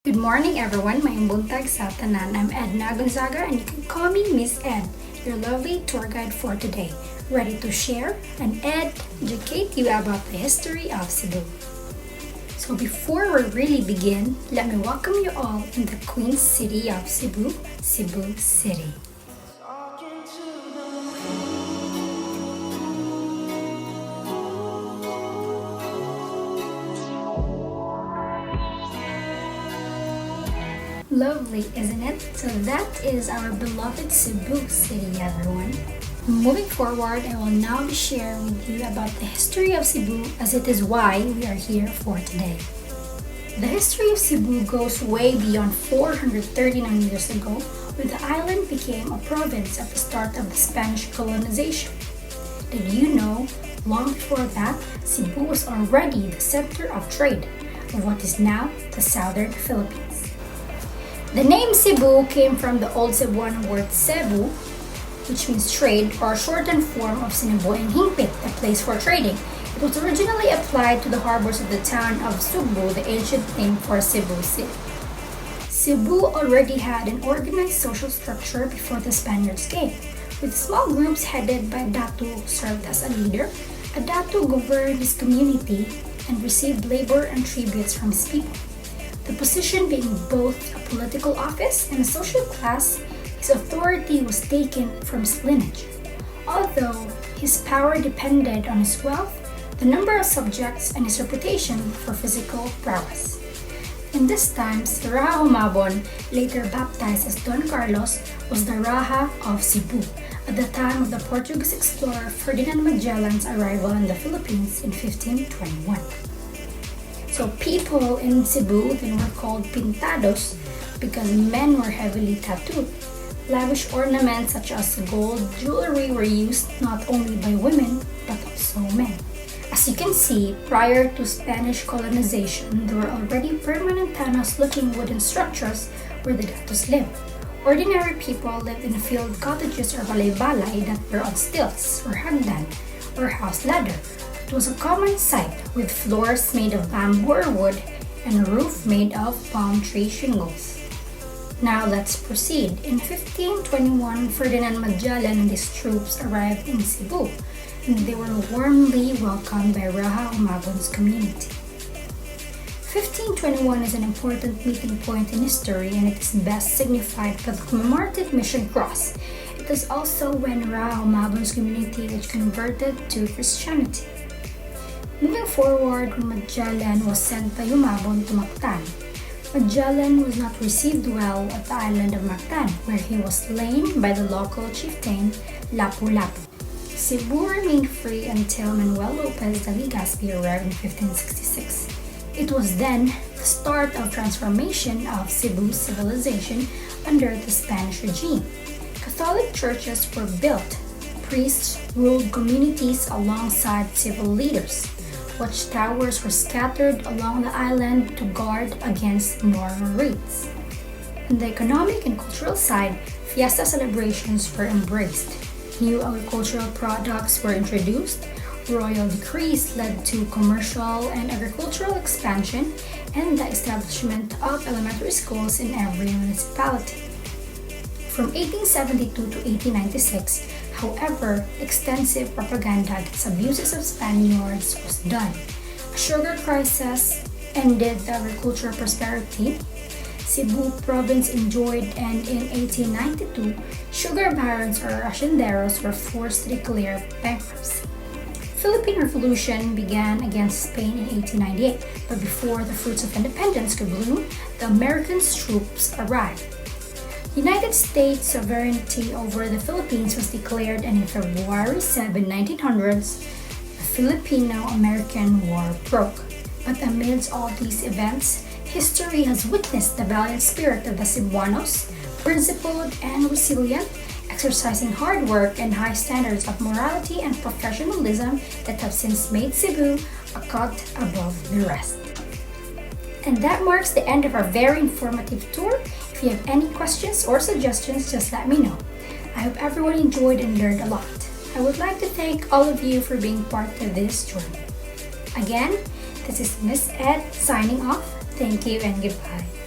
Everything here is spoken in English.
Good morning, everyone. May buntag sa tanan. I'm Edna Gonzaga, and you can call me Miss Ed, your lovely tour guide for today, ready to share and educate you about the history of Cebu. So before we really begin, let me welcome you all in the Queen City of Cebu, Cebu City. Lovely, isn't it? So that is our beloved Cebu City, everyone. Moving forward, I will now be sharing with you about the history of Cebu, as it is why we are here for today. The history of Cebu goes way beyond 439 years ago, when the island became a province at the start of the Spanish colonization. Did you know, long before that, Cebu was already the center of trade of what is now the southern Philippines. The name Cebu came from the old Cebuano word Cebu, which means trade, or a shortened form of Siniboyang Hingpit, a place for trading. It was originally applied to the harbors of the town of Cebu, the ancient name for Cebu City. Cebu already had an organized social structure before the Spaniards came, with small groups headed by a Datu who served as a leader. A Datu governed his community and received labor and tributes from his people. The position being both a political office and a social class, his authority was taken from his lineage. Although his power depended on his wealth, the number of subjects, and his reputation for physical prowess. In these times, Raha Humabon, later baptized as Don Carlos, was the Raha of Cebu at the time of the Portuguese explorer Ferdinand Magellan's arrival in the Philippines in 1521. So people in Cebu then were called pintados because men were heavily tattooed. Lavish ornaments such as gold jewelry were used not only by women but also men. As you can see, prior to Spanish colonization, there were already permanent tanos-looking wooden structures where the datos lived. Ordinary people lived in field cottages or balay-balay that were on stilts or hagdan or house ladder. It was a common sight, with floors made of bamboo or wood and a roof made of palm tree shingles. Now let's proceed. In 1521, Ferdinand Magellan and his troops arrived in Cebu, and they were warmly welcomed by Raha Humabon's community. 1521 is an important meeting point in history, and it is best signified by the commemorative mission cross. It is also when Raha Humabon's community was converted to Christianity. Moving forward, when Magellan was sent by Humabon to Mactan, Magellan was not received well at the island of Mactan, where he was slain by the local chieftain Lapu-Lapu. Cebu remained free until Manuel Lopez de Legazpi arrived in 1566. It was then the start of transformation of Cebu's civilization under the Spanish regime. Catholic churches were built. Priests ruled communities alongside civil leaders. Watchtowers were scattered along the island to guard against moral raids. On the economic and cultural side, fiesta celebrations were embraced. New agricultural products were introduced. Royal decrees led to commercial and agricultural expansion and the establishment of elementary schools in every municipality. From 1872 to 1896, however, extensive propaganda against abuses of Spaniards was done. A sugar crisis ended the agricultural prosperity Cebu province enjoyed, and in 1892, sugar barons or hacienderos were forced to declare bankruptcy. Philippine Revolution began against Spain in 1898, but before the fruits of independence could bloom, the American troops arrived. United States sovereignty over the Philippines was declared, and in February 7, 1900s, the Filipino-American War broke. But amidst all these events, history has witnessed the valiant spirit of the Cebuanos, principled and resilient, exercising hard work and high standards of morality and professionalism that have since made Cebu a cut above the rest. And that marks the end of our very informative tour. If you have any questions or suggestions, just let me know. I hope everyone enjoyed and learned a lot. I would like to thank all of you for being part of this journey. Again, this is Miss Ed signing off. Thank you and goodbye.